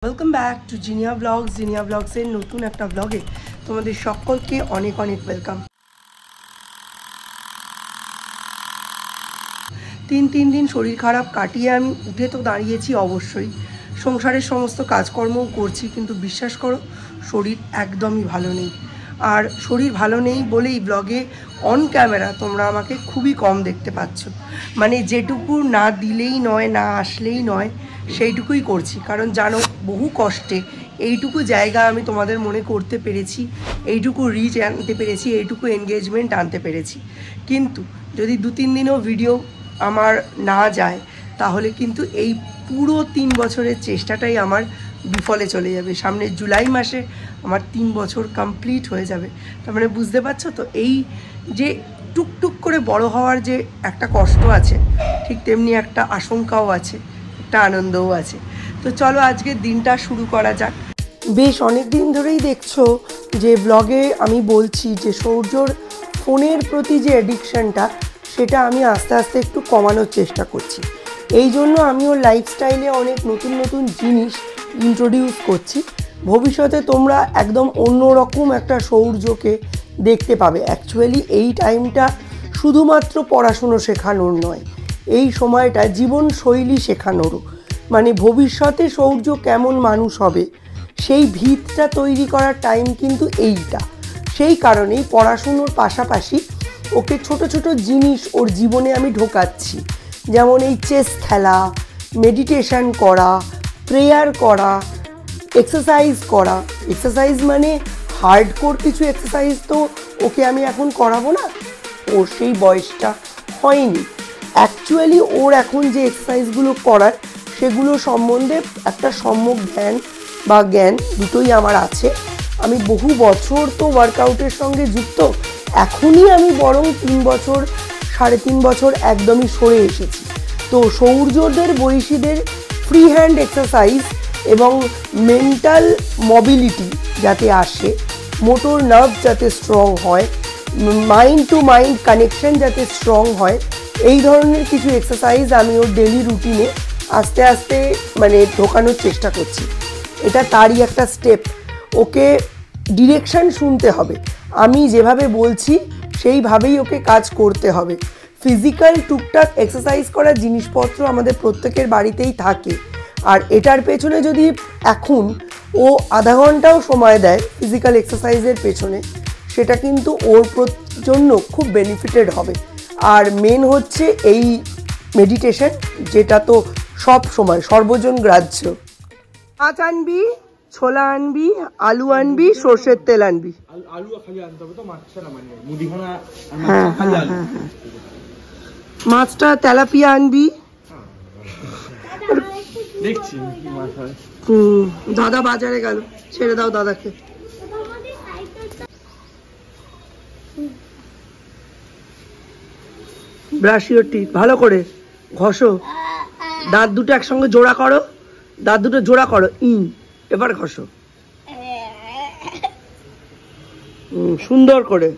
Welcome back to Jinia blogs. Jinia ব্লগসের নতুন একটা ব্লগে তোমাদের সকলকে অনেক অনেক ওয়েলকাম। তিন দিন শরীর খারাপ কাটিয়ে আমি উঠে তো দাঁড়িয়েছি অবশ্যই, সংসারের সমস্ত কাজকর্মও করছি, কিন্তু বিশ্বাস করো শরীর একদমই ভালো নেই। আর শরীর ভালো নেই বলেই ব্লগে অন ক্যামেরা তোমরা আমাকে খুবই কম দেখতে পাচ্ছ। মানে যেটুকু না দিলেই নয়, না আসলেই নয়, সেইটুকুই করছি। কারণ জানো, বহু কষ্টে এইটুকু জায়গা আমি তোমাদের মনে করতে পেরেছি, এইটুকু রিচ আনতে পেরেছি, এইটুকু এনগেজমেন্ট আনতে পেরেছি। কিন্তু যদি 2-3 দিনও ভিডিও আমার না যায়, তাহলে কিন্তু এই পুরো 3 বছরের চেষ্টাটাই আমার বিফলে চলে যাবে। সামনে জুলাই মাসে আমার 3 বছর কমপ্লিট হয়ে যাবে। তার মানে বুঝতে পারছো তো, এই যে টুকটুক করে বড় হওয়ার যে একটা কষ্ট আছে, ঠিক তেমনি একটা আশঙ্কাও আছে, একটা আনন্দও আছে। তো চলো আজকের দিনটা শুরু করা যাক। বেশ অনেক দিন ধরেই দেখছো যে ব্লগে আমি বলছি যে সৌর্যর ফোনের প্রতি যে অ্যাডিকশানটা, সেটা আমি আস্তে আস্তে একটু কমানোর চেষ্টা করছি। এই জন্য আমি ওর লাইফস্টাইলে অনেক নতুন নতুন জিনিস ইন্ট্রোডিউস করছি। ভবিষ্যতে তোমরা একদম অন্যরকম একটা সৌর্যকে দেখতে পাবে। অ্যাকচুয়ালি এই টাইমটা শুধুমাত্র পড়াশুনো শেখানোর নয়, এই সময়টা জীবনশৈলী শেখানোরও। মানে ভবিষ্যতে সৌর্য কেমন মানুষ হবে, সেই ভিতটা তৈরি করার টাইম কিন্তু এইটা। সেই কারণেই পড়াশুনোর পাশাপাশি ওকে ছোট ছোট জিনিস ওর জীবনে আমি ঢোকাচ্ছি। যেমন এই চেস খেলা, মেডিটেশন করা, প্রেয়ার করা, এক্সারসাইজ করা। এক্সারসাইজ মানে হার্ডকোর কিছু এক্সারসাইজ তো ওকে আমি এখন করাবো না, ওর সেই বয়সটা হয়নি। অ্যাকচুয়ালি ওর এখন যে এক্সারসাইজগুলো করার, সেগুলো সম্বন্ধে একটা সম্যক জ্ঞান বা জ্ঞান দুটোই আমার আছে। আমি বহু বছর তো ওয়ার্কআউটের সঙ্গে যুক্ত। এখনই আমি বরং 3 বছর 3.5 বছর একদমই সরে এসেছি। তো সৌর্যদের বয়সীদের ফ্রি হ্যান্ড এক্সারসাইজ এবং মেন্টাল মোবিলিটি যাতে আসে, মোটর নার্ভ যাতে স্ট্রং হয়, মাইন্ড টু মাইন্ড কানেকশন যাতে স্ট্রং হয়, এই ধরনের কিছু এক্সারসাইজ আমি ওর ডেলি রুটিনে আস্তে আস্তে মানে ঢোকানোর চেষ্টা করছি। এটা তারই একটা স্টেপ। ওকে ডিরেকশন শুনতে হবে, আমি যেভাবে বলছি সেইভাবেই ওকে কাজ করতে হবে। ফিজিক্যাল টুকটাক এক্সারসাইজ করার জিনিসপত্র আমাদের প্রত্যেকের বাড়িতেই থাকে। আর এটার পেছনে যদি এখন ও আধা ঘন্টাও সময় দেয় ফিজিক্যাল এক্সারসাইজের পেছনে, সেটা কিন্তু ওর জন্য খুব বেনিফিটেড হবে। আর মেন হচ্ছে এই মেডিটেশন, যেটা তো সব সময় সর্বজন গ্রাহ্য। মাছ আনবি, ছোলা আনবি, আলু আনবি, সর্ষের তেল আনবি। মাছটা তেলাপিয়া আনবি। দাদা বাজারে গেল, ছেড়ে দাও দাদাকে। ব্রাশ ইওর টিথ, ভালো করে ঘষো। দাঁত দুটো একসঙ্গে জোড়া করো, দাঁত দুটো জোড়া করো, এবার ঘষো সুন্দর করে।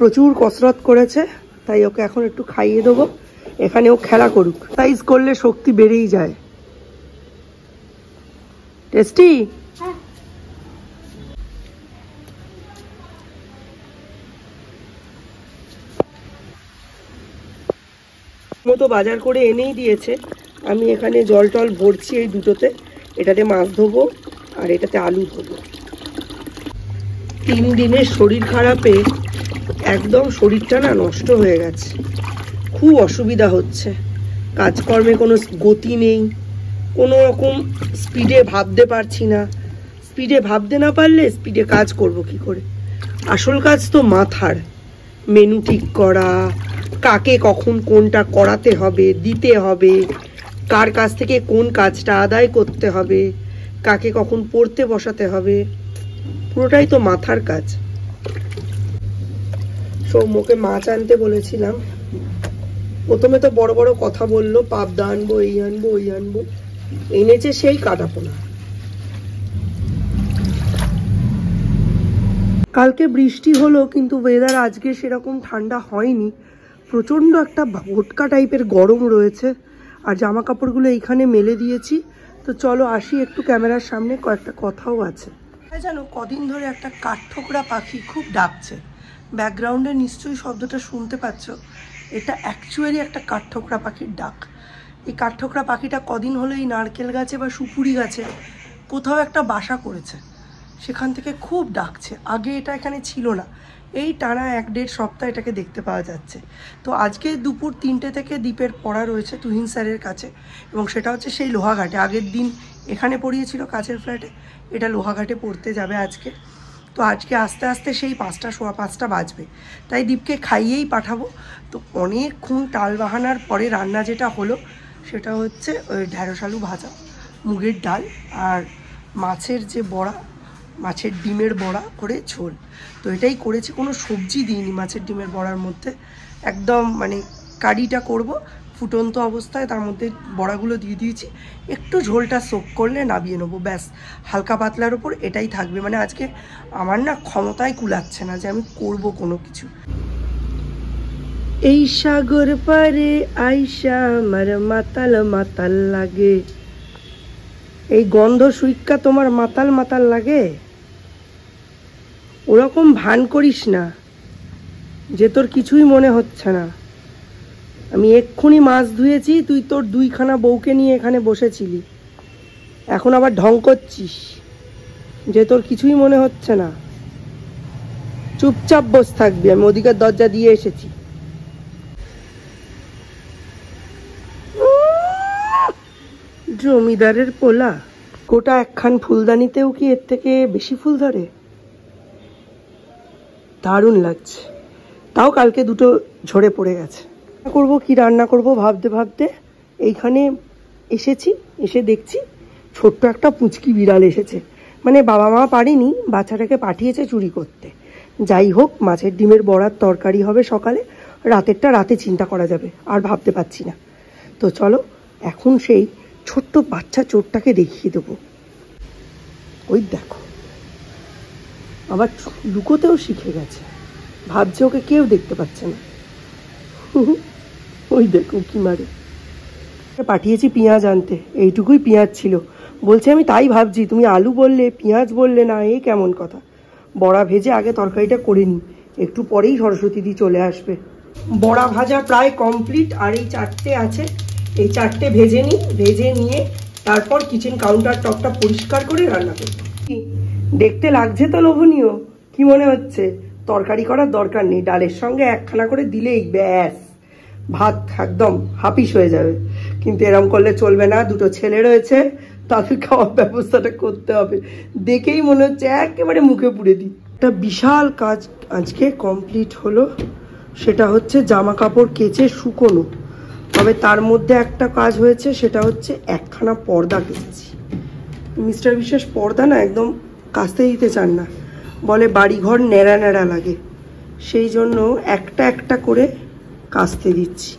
প্রচুর কসরত করেছে, তাই ওকে এখন একটু খাইয়ে দেবো। এখানে ও খেলা করুক, এক্সারসাইজ করলে শক্তি বেড়েই যায়। টেস্টি। মতো বাজার করে এনেই দিয়েছে। আমি এখানে জল টল ভরছি এই দুটোতে। এটাতে মাছ ধোবো আর এটাতে আলু ধোবো। 3 দিনের শরীর খারাপে একদম শরীরটা না নষ্ট হয়ে গেছে, খুব অসুবিধা হচ্ছে। কাজকর্মে কোনো গতি নেই, কোনো রকম স্পিডে ভাবতে পারছি না। স্পিডে ভাবতে না পারলে স্পিডে কাজ করব কি করে? আসল কাজ তো মাথার, মেনু ঠিক করা, কাকে কখন কোনটা করাতে হবে, দিতে হবে, কার কাছ থেকে কোন কাজটা আদায় করতে হবে, কাকে কখন পড়তে বসাতে হবে, পুরোটাই তো মাথার কাজ। সৌম্যকে মাছ আনতে বলেছিলাম, প্রথমে তো বড় বড় কথা বললো, পাবদা আনবো, এই আনবো, ওই আনবো। এনেছে সেই কাটাপোনা। কালকে বৃষ্টি হলো, কিন্তু ওয়েদার আজকে সেরকম ঠান্ডা হয়নি। প্রচণ্ড একটা ভোটকা টাইপের গরম রয়েছে। আর জামা কাপড়গুলো এইখানে মেলে দিয়েছি। তো চলো আসি একটু ক্যামেরার সামনে, কয়েকটা কথাও আছে। জানো কদিন ধরে একটা কাঠঠোকরা পাখি খুব ডাকছে, ব্যাকগ্রাউন্ডে নিশ্চয়ই শব্দটা শুনতে পাচ্ছ। এটা অ্যাকচুয়ালি একটা কাঠঠোকরা পাখির ডাক। এই কাঠঠোকরা পাখিটা কদিন হলো এই নারকেল গাছে বা সুপুরি গাছে কোথাও একটা বাসা করেছে, সেখান থেকে খুব ডাকছে। আগে এটা এখানে ছিল না, এই টানা 1-1.5 সপ্তাহ এটাকে দেখতে পাওয়া যাচ্ছে। তো আজকে দুপুর 3টে থেকে দ্বীপের পড়া রয়েছে তুহিন স্যারের কাছে, এবং সেটা হচ্ছে সেই লোহাঘাটে। আগের দিন এখানে পড়িয়েছিল কাছের ফ্ল্যাটে, এটা লোহাঘাটে পড়তে যাবে আজকে। তো আজকে আস্তে আস্তে সেই 5টা সোয়া 5টা বাজবে, তাই দ্বীপকে খাইয়েই পাঠাবো। তো অনেকক্ষণ টাল বাহানার পরে রান্না যেটা হলো সেটা হচ্ছে ওই ঢ্যাঁড়স আলু ভাজা, মুগের ডাল আর মাছের যে বড়া, মাছের ডিমের বড়া করে ঝোল। তো এটাই করেছি, কোনো সবজি দিইনি মাছের ডিমের বড়ার মধ্যে, একদম মানে কারিটা করব ফুটন্ত অবস্থায়, তার মধ্যে বড়াগুলো দিয়ে দিয়েছি, একটু ঝোলটা সোক করলে নামিয়ে নেবো, ব্যাস। হালকা পাতলার ওপর এটাই থাকবে। মানে আজকে আমার না ক্ষমতায় কুলাচ্ছে না যে আমি করব কোনো কিছু। এই সাগর পারে আইসা আমার মাতাল মাতাল লাগে, এই গন্ধ সুইক্কা তোমার মাতাল মাতাল লাগে? ওরকম ভান করিস না যে তোর কিছুই মনে হচ্ছে না। আমি এক্ষুনি মাছ ধুয়েছি, তুই তোর 2খানা বউকে নিয়ে এখানে বসেছিলি, এখন আবার ঢং করছিস যে তোর কিছুই মনে হচ্ছে না। চুপচাপ বস থাকবি, আমি ওদিকের দরজা দিয়ে এসেছি। জমিদারের পোলা, গোটা একখান ফুলদানিতেও কি এর থেকে বেশি ফুল ধরে? দারুণ লাগছে, তাও কালকে 2টো ঝরে পড়ে গেছে। করব কি রান্না করব ভাবতে ভাবতে এইখানে এসেছি, এসে দেখছি ছোট্ট একটা পুচকি বিড়াল এসেছে। মানে বাবা মা পারেনি, বাচ্চাটাকে পাঠিয়েছে চুরি করতে। যাই হোক, মাছের ডিমের বড়ার তরকারি হবে সকালে, রাতেরটা রাতে চিন্তা করা যাবে, আর ভাবতে পারছি না। তো চলো এখন সেই ছোট্ট বাচ্চা চোরটাকে দেখিয়ে দেবো। ওই দেখো, আবার লুকোতেও শিখে গেছে, ভাবছে ওকে কেউ দেখতে পাচ্ছে না। ওই দেখো কি মারে। পাঠিয়েছি পেঁয়াজ আনতে, এইটুকুই পেঁয়াজ ছিল। বলছে আমি তাই ভাবছি তুমি আলু বললে পেঁয়াজ বললে না, এই কেমন কথা। বড়া ভেজে আগে তরকারিটা করে নিই, একটু পরেই সরস্বতী দি চলে আসবে। বড়া ভাজা প্রায় কমপ্লিট, আর এই 4টে আছে, এই 4টে ভেজে নিই। ভেজে নিয়ে তারপর কিচেন কাউন্টার টপটা পরিষ্কার করে রান্না করব। দেখতে লাগছে তো লোভনীয়, কি মনে হচ্ছে? তরকারি করার দরকার নেই, ডালের সঙ্গে 1খানা করে দিলেই ব্যাস, ভাত একদম হাপিস হয়ে যাবে। কিন্তু এরম করলে চলবে না, 2টো ছেলে রয়েছে, তাদের খাওয়ার ব্যবস্থাটা করতে হবে। দেখেই মনে হচ্ছে একেবারে মুখে পুড়ে দিই। একটা বিশাল কাজ আজকে কমপ্লিট হলো, সেটা হচ্ছে জামা কাপড় কেচে শুকোনো। তবে তার মধ্যে একটা কাজ হয়েছে, সেটা হচ্ছে 1খানা পর্দা কেচেছি। মিস্টার বিশ্বাস পর্দা না একদম কাচতে দিতে চান না, বলে বাড়িঘর ন্যাড়া ন্যাড়া লাগে, সেই জন্য একটা একটা করে কাচতে দিচ্ছি।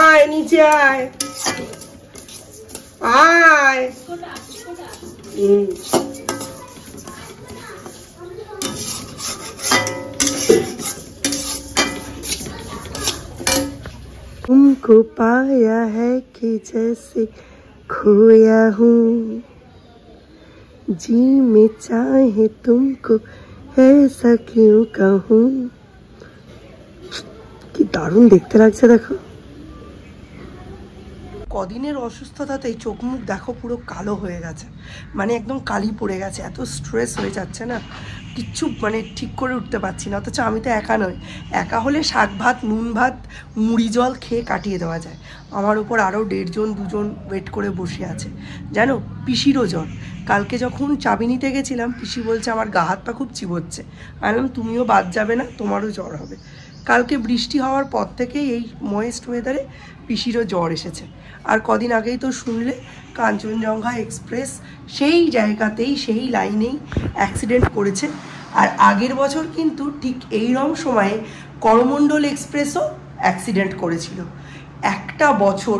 আয় নিচে আয়, আয়। तुमको पाया है कि जैसे खोया हूँ, जी में चाहे तुमको ऐसा क्यों कहूँ। কি দারুণ দেখতে লাগছে দেখো। কদিনের অসুস্থতাতেই চোখ মুখ দেখো পুরো কালো হয়ে গেছে, মানে একদম কালি পড়ে গেছে। এত স্ট্রেস হয়ে যাচ্ছে না, কিচ্ছু মানে ঠিক করে উঠতে পারছি না। অথচ আমি তো একা নই, একা হলে শাক ভাত নুন ভাত মুড়ি জল খেয়ে কাটিয়ে দেওয়া যায়। আমার উপর আরও 1.5 জন 2 জন ওয়েট করে বসে আছে। জানো পিসিরও জ্বর। কালকে যখন চাবি নিতে গেছিলাম, পিসি বলছে আমার গা হাত পা খুব চিবোচ্ছে। আমি বললাম তুমিও বাদ যাবে না, তোমারও জ্বর হবে। কালকে বৃষ্টি হওয়ার পর থেকেই এই ময়েস্ট ওয়েদারে পিসিরও জ্বর এসেছে। আর কদিন আগেই তো শুনলে কাঞ্চনজঙ্ঘা এক্সপ্রেস সেই জায়গাতেই সেই লাইনেই অ্যাক্সিডেন্ট করেছে। আর আগের বছর কিন্তু ঠিক এইরকম সময়ে করমণ্ডল এক্সপ্রেসও অ্যাক্সিডেন্ট করেছিল। একটা বছর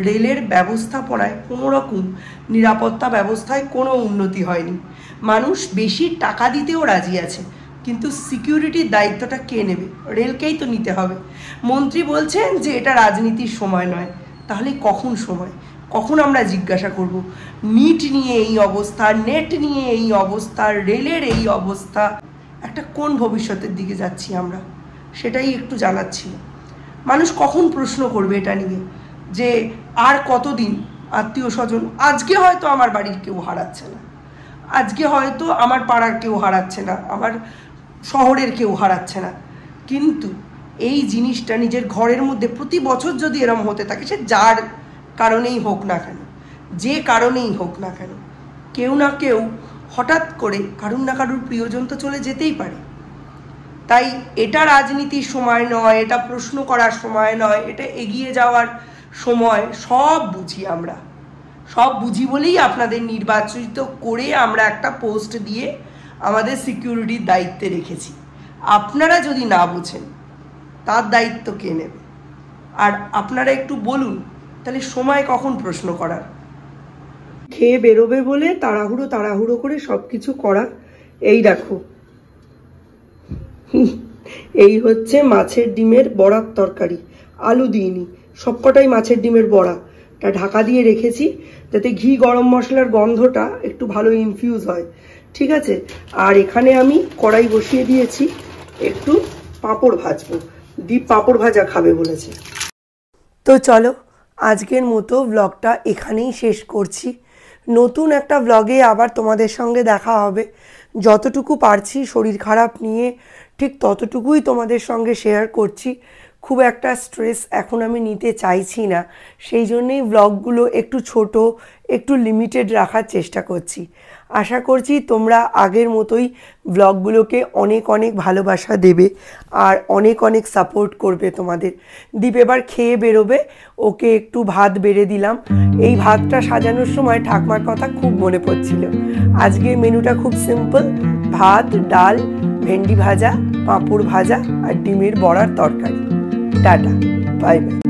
রেলের ব্যবস্থাপনায় কোনো রকম নিরাপত্তা ব্যবস্থায় কোনো উন্নতি হয়নি। মানুষ বেশি টাকা দিতেও রাজি আছে, কিন্তু সিকিউরিটির দায়িত্বটা কে নেবে? রেলকেই তো নিতে হবে। মন্ত্রী বলছেন যে এটা রাজনীতির সময় নয়, তাহলে কখন সময়? কখন আমরা জিজ্ঞাসা করব? নিট নিয়ে এই অবস্থা, নেট নিয়ে এই অবস্থা, রেলের এই অবস্থা, একটা কোন ভবিষ্যতের দিকে যাচ্ছি আমরা, সেটাই একটু জানাচ্ছিল। মানুষ কখন প্রশ্ন করবে এটা নিয়ে যে আর কতদিন আত্মীয় স্বজন? আজকে হয়তো আমার বাড়ির কেউ হারাচ্ছে না, আজকে হয়তো আমার পাড়ার কেউ হারাচ্ছে না, আমার শহরের কেউ হারাচ্ছে না, কিন্তু এই জিনিসটা নিজের ঘরের মধ্যে প্রতি বছর যদি এরম হতে থাকে, সে যার কারণেই হোক না কেন, যে কারণেই হোক না কেন, কেউ না কেউ হঠাৎ করে কারুর না কারুর প্রিয়জন তো চলে যেতেই পারে। তাই এটা রাজনীতির সময় নয়, এটা প্রশ্ন করার সময় নয়, এটা এগিয়ে যাওয়ার সময়। সব বুঝি আমরা, সব বুঝি বলেই আপনাদের নির্বাচিত করে আমরা একটা পোস্ট দিয়ে আমাদের সিকিউরিটির দায়িত্বে রেখেছি। আপনারা যদি না বোঝেন তার দায়িত্ব কে নেবে? আর আপনারা একটু বলুন তাহলে সময় কখন প্রশ্ন করার? খেয়ে বেরোবে বলে তাড়াহুড়ো করে সব কিছু করা। এই দেখো, এই হচ্ছে মাছের ডিমের বড়ার তরকারি, আলু দিইনি, সবকটাই মাছের ডিমের বড়া। তা ঢাকা দিয়ে রেখেছি যাতে ঘি গরম মশলার গন্ধটা একটু ভালো ইনফিউজ হয়, ঠিক আছে। আর এখানে আমি কড়াই বসিয়ে দিয়েছি, একটু পাঁপড় ভাজবো। দীপ পাঁপড় ভাজা খাবে বলেছে। তো চলো, আজকের মতো ব্লগটা এখানেই শেষ করছি। নতুন একটা ব্লগে আবার তোমাদের সঙ্গে দেখা হবে। যতটুকু পারছি শরীর খারাপ নিয়ে ঠিক ততটুকুই তোমাদের সঙ্গে শেয়ার করছি। খুব একটা স্ট্রেস এখন আমি নিতে চাইছি না, সেই জন্যেই ব্লগগুলো একটু ছোট, একটু লিমিটেড রাখার চেষ্টা করছি। আশা করছি তোমরা আগের মতোই ব্লগগুলোকে অনেক অনেক ভালোবাসা দেবে আর অনেক অনেক সাপোর্ট করবে তোমাদের। দীপ এবার খেয়ে বেরোবে, ওকে একটু ভাত বেড়ে দিলাম। এই ভাতটা সাজানোর সময় ঠাকমার কথা খুব মনে পড়ছিল। আজকের মেনুটা খুব সিম্পল, ভাত, ডাল, ভেন্ডি ভাজা, পাঁপড় ভাজা আর ডিমের বড়ার তরকারি। Tata, bye bye.